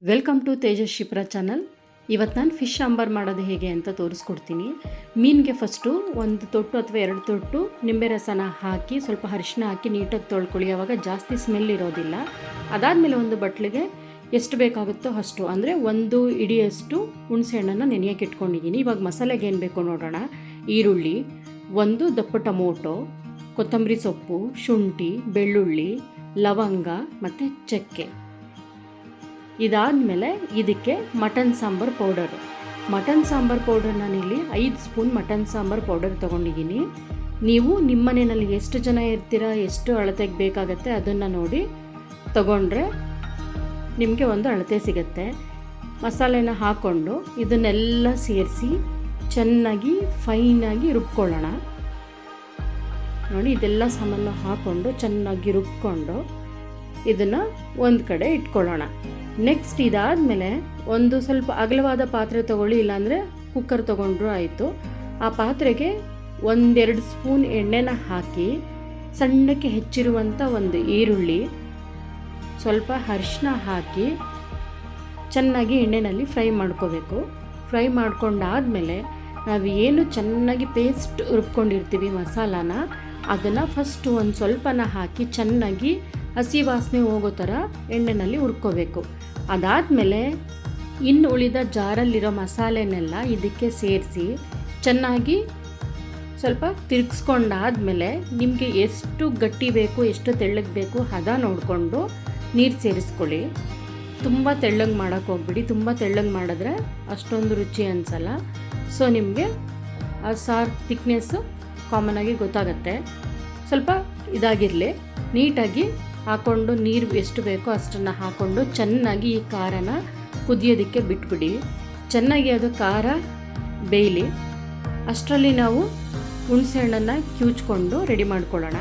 Welcome to Tejas Shipra channel. ಇವತ್ತು ನಾನು fish sambar ಮಾಡೋದು ಹೇಗೆ ಅಂತ ತೋರಿಸ್ಕೊಡ್ತೀನಿ. ಮೀನಿಗೆ ಫಸ್ಟು ಒಂದು ತೊಟ್ಟು ಅಥವಾ 2 ತೊಟ್ಟು ನಿಂಬೆ ರಸನ ಹಾಕಿ ಸ್ವಲ್ಪ ಅರಿಶಿನ ಹಾಕಿ ನೀಟಾಗಿ ತೊಳ್ಕೊಳ್ಳಿ. ಆವಾಗ ಜಾಸ್ತಿ ಸ್ಮೆಲ್ ಇರೋದಿಲ್ಲ. ಅದಾದಮೇಲೆ ಒಂದು ಬಟ್ಲಿಗೆ ಎಷ್ಟು ಬೇಕಾಗುತ್ತೋ ಅಷ್ಟು, ಅಂದರೆ 1 ಇಡಿಯಷ್ಟು ಹುಣಸೆಹಣ್ಣನ್ನು ನೆನೆಯೋಕೆ ಇಟ್ಕೊಂಡಿದ್ದೀನಿ. ಇವಾಗ ಮಸಾಲೆಗೆ ಏನು ಬೇಕು ನೋಡೋಣ. ಈರುಳ್ಳಿ, 1 ದಪ್ಪ ಟೊಮೊಟೊ, ಕೊತ್ತಂಬರಿ ಸೊಪ್ಪು, ಶುಂಠಿ, ಬೆಳ್ಳುಳ್ಳಿ, ಲವಂಗ ಮತ್ತು ಚಕ್ಕೆ. ಇದಾದಮೇಲೆ ಇದಕ್ಕೆ ಮಟನ್ ಸಾಂಬಾರು ಪೌಡರ್ ನಾನಿಲ್ಲಿ 5 ಸ್ಪೂನ್ ಮಟನ್ ಸಾಂಬಾರು ಪೌಡರ್ ತೊಗೊಂಡಿದ್ದೀನಿ. ನೀವು ನಿಮ್ಮ ಮನೆಯಲ್ಲಿ ಎಷ್ಟು ಜನ ಇರ್ತೀರಾ, ಎಷ್ಟು ಅಳತೆಗೆ ಬೇಕಾಗತ್ತೆ ಅದನ್ನು ನೋಡಿ ತಗೊಂಡ್ರೆ ನಿಮಗೆ ಒಂದು ಅಳತೆ ಸಿಗುತ್ತೆ. ಮಸಾಲೆನ ಹಾಕ್ಕೊಂಡು ಇದನ್ನೆಲ್ಲ ಸೇರಿಸಿ ಚೆನ್ನಾಗಿ ಫೈನಾಗಿ ರುಬ್ಕೊಳ್ಳೋಣ. ನೋಡಿ, ಇದೆಲ್ಲ ಸಾಮಾನು ಹಾಕ್ಕೊಂಡು ಚೆನ್ನಾಗಿ ರುಬ್ಕೊಂಡು ಇದನ್ನು ಒಂದು ಕಡೆ ಇಟ್ಕೊಳ್ಳೋಣ. ನೆಕ್ಸ್ಟ್ ಇದಾದಮೇಲೆ ಒಂದು ಸ್ವಲ್ಪ ಅಗಲವಾದ ಪಾತ್ರೆ ತೊಗೊಳ್ಳಿ, ಇಲ್ಲಾಂದರೆ ಕುಕ್ಕರ್ ತೊಗೊಂಡ್ರೂ ಆಯಿತು. ಆ ಪಾತ್ರೆಗೆ 1-2 ಸ್ಪೂನ್ ಎಣ್ಣೆನ ಹಾಕಿ ಸಣ್ಣಕ್ಕೆ ಹೆಚ್ಚಿರುವಂಥ ಒಂದು ಈರುಳ್ಳಿ, ಸ್ವಲ್ಪ ಅರಿಶಿನ ಹಾಕಿ ಚೆನ್ನಾಗಿ ಎಣ್ಣೆಯಲ್ಲಿ ಫ್ರೈ ಮಾಡ್ಕೋಬೇಕು. ಫ್ರೈ ಮಾಡ್ಕೊಂಡಾದಮೇಲೆ ನಾವು ಏನು ಚೆನ್ನಾಗಿ ಪೇಸ್ಟ್ ರುಬ್ಕೊಂಡಿರ್ತೀವಿ ಮಸಾಲಾನ, ಅದನ್ನು ಫಸ್ಟು ಒಂದು ಸ್ವಲ್ಪನ ಹಾಕಿ ಚೆನ್ನಾಗಿ ಹಸಿ ವಾಸನೆ ಹೋಗೋ ಥರ ಎಣ್ಣೆಯಲ್ಲಿ ಹುರ್ಕೋಬೇಕು. ಅದಾದಮೇಲೆ ಇನ್ನು ಉಳಿದ ಜಾರಲ್ಲಿರೋ ಮಸಾಲೆನೆಲ್ಲ ಇದಕ್ಕೆ ಸೇರಿಸಿ ಚೆನ್ನಾಗಿ ಸ್ವಲ್ಪ ತಿರುಗಿಸ್ಕೊಂಡಾದಮೇಲೆ ನಿಮಗೆ ಎಷ್ಟು ಗಟ್ಟಿ ಬೇಕು, ಎಷ್ಟು ತೆಳ್ಳಗೆ ಬೇಕು ಹದ ನೋಡಿಕೊಂಡು ನೀರು ಸೇರಿಸ್ಕೊಳ್ಳಿ. ತುಂಬ ತೆಳ್ಳಗೆ ಮಾಡೋಕ್ಕೆ ಹೋಗ್ಬಿಡಿ. ತುಂಬ ತೆಳ್ಳಗೆ ಮಾಡಿದ್ರೆ ಅಷ್ಟೊಂದು ರುಚಿ ಅನಿಸಲ್ಲ. ಸೊ ನಿಮಗೆ ಆ ಸಾರು ಥಿಕ್ನೆಸ್ಸು ಕಾಮನಾಗಿ ಗೊತ್ತಾಗತ್ತೆ. ಸ್ವಲ್ಪ ಇದಾಗಿರಲಿ. ನೀಟಾಗಿ ಹಾಕ್ಕೊಂಡು ನೀರು ಎಷ್ಟು ಬೇಕೋ ಅಷ್ಟನ್ನು ಹಾಕ್ಕೊಂಡು ಚೆನ್ನಾಗಿ ಈ ಖಾರನ ಕುದಿಯೋದಕ್ಕೆ ಬಿಟ್ಬಿಡಿ. ಚೆನ್ನಾಗಿ ಅದು ಖಾರ ಬೇಯಲಿ. ಅಷ್ಟರಲ್ಲಿ ನಾವು ಹುಣಸೆಹಣ್ಣನ್ನು ಕಿವುಚ್ಕೊಂಡು ರೆಡಿ ಮಾಡ್ಕೊಳ್ಳೋಣ.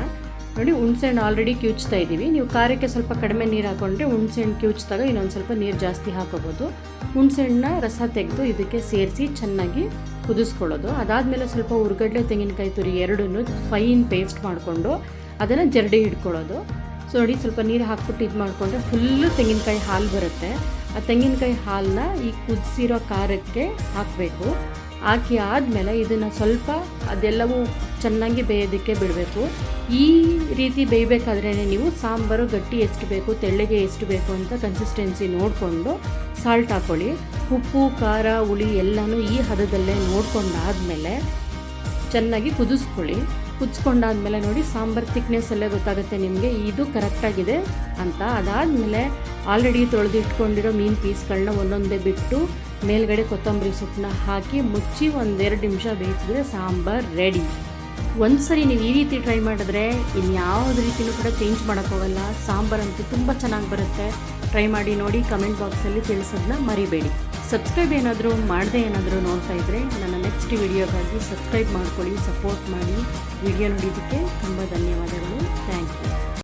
ನೋಡಿ, ಹುಣಸೆಹಣ್ಣು ಆಲ್ರೆಡಿ ಕಿವುಚ್ತಾ ಇದ್ದೀವಿ. ನೀವು ಖಾರಕ್ಕೆ ಸ್ವಲ್ಪ ಕಡಿಮೆ ನೀರು ಹಾಕ್ಕೊಂಡ್ರೆ ಹುಣಸೆಹಣ್ಣು ಕಿವುಚ್ದಾಗ ಇನ್ನೊಂದು ಸ್ವಲ್ಪ ನೀರು ಜಾಸ್ತಿ ಹಾಕೋಬೋದು. ಹುಣಸೆಹಣ್ಣನ್ನ ರಸ ತೆಗೆದು ಇದಕ್ಕೆ ಸೇರಿಸಿ ಚೆನ್ನಾಗಿ ಕುದಿಸ್ಕೊಳ್ಳೋದು. ಅದಾದಮೇಲೆ ಸ್ವಲ್ಪ ಹುರ್ಗಡ್ಲೆ, ತೆಂಗಿನಕಾಯಿ ತುರಿ ಎರಡನ್ನೂ ಫೈನ್ ಪೇಸ್ಟ್ ಮಾಡಿಕೊಂಡು ಅದನ್ನು ಜರಡಿ ಹಿಡ್ಕೊಳ್ಳೋದು. ಸೊ ನೋಡಿ, ಸ್ವಲ್ಪ ನೀರು ಹಾಕ್ಬಿಟ್ಟು ಇದು ಮಾಡಿಕೊಂಡ್ರೆ ಫುಲ್ಲು ತೆಂಗಿನಕಾಯಿ ಹಾಲು ಬರುತ್ತೆ. ಆ ತೆಂಗಿನಕಾಯಿ ಹಾಲನ್ನ ಈ ಕುದಿಸಿರೋ ಖಾರಕ್ಕೆ ಹಾಕಬೇಕು. ಹಾಕಿ ಆದಮೇಲೆ ಇದನ್ನು ಸ್ವಲ್ಪ ಅದೆಲ್ಲವೂ ಚೆನ್ನಾಗಿ ಬೇಯೋದಕ್ಕೆ ಬಿಡಬೇಕು. ಈ ರೀತಿ ಬೇಯಬೇಕಾದ್ರೇ ನೀವು ಸಾಂಬಾರು ಗಟ್ಟಿ ಎಷ್ಟು ಬೇಕು, ತೆಳ್ಳಗೆ ಎಷ್ಟು ಬೇಕು ಅಂತ ಕನ್ಸಿಸ್ಟೆನ್ಸಿ ನೋಡಿಕೊಂಡು ಸಾಲ್ಟ್ ಹಾಕ್ಕೊಳ್ಳಿ. ಉಪ್ಪು, ಖಾರ, ಹುಳಿ ಎಲ್ಲನೂ ಈ ಹದದಲ್ಲೇ ನೋಡ್ಕೊಂಡಾದಮೇಲೆ ಚೆನ್ನಾಗಿ ಕುದಿಸ್ಕೊಂಡಾದ್ಮೇಲೆ ನೋಡಿ, ಸಾಂಬಾರು ಥಿಕ್ನೆಸ್ಸಲ್ಲೇ ಗೊತ್ತಾಗುತ್ತೆ ನಿಮಗೆ ಇದು ಕರೆಕ್ಟಾಗಿದೆ ಅಂತ. ಅದಾದಮೇಲೆ ಆಲ್ರೆಡಿ ತೊಳೆದಿಟ್ಕೊಂಡಿರೋ ಮೀನು ಪೀಸ್ಗಳನ್ನ ಒಂದೊಂದೇ ಬಿಟ್ಟು ಮೇಲ್ಗಡೆ ಕೊತ್ತಂಬರಿ ಸೊಪ್ಪನ್ನ ಹಾಕಿ ಮುಚ್ಚಿ 1-2 ನಿಮಿಷ ಬೇಯಿಸಿದ್ರೆ ಸಾಂಬಾರು ರೆಡಿ. ಒಂದ್ಸರಿ ನೀವು ಈ ರೀತಿ ಟ್ರೈ ಮಾಡಿದ್ರೆ ಇನ್ಯಾವುದು ರೀತಿಯೂ ಕೂಡ ಚೇಂಜ್ ಮಾಡೋಕ್ಕೋಗಲ್ಲ. ಸಾಂಬಾರಂತೂ ತುಂಬ ಚೆನ್ನಾಗಿ ಬರುತ್ತೆ. ಟ್ರೈ ಮಾಡಿ ನೋಡಿ, ಕಮೆಂಟ್ ಬಾಕ್ಸಲ್ಲಿ ತಿಳಿಸೋದನ್ನ ಮರಿಬೇಡಿ. ಸಬ್ಸ್ಕ್ರೈಬ್ ಏನಾದರೂ ಮಾಡದೆ ಏನಾದರೂ ನೋಡ್ತಾ ಇದ್ದರೆ ನನ್ನ ನೆಕ್ಸ್ಟ್ ವಿಡಿಯೋಗಾಗಿ ಸಬ್ಸ್ಕ್ರೈಬ್ ಮಾಡ್ಕೊಳ್ಳಿ, ಸಪೋರ್ಟ್ ಮಾಡಿ. ವಿಡಿಯೋ ನೋಡಿದ್ದಕ್ಕೆ ತುಂಬ ಧನ್ಯವಾದಗಳು. Thank you.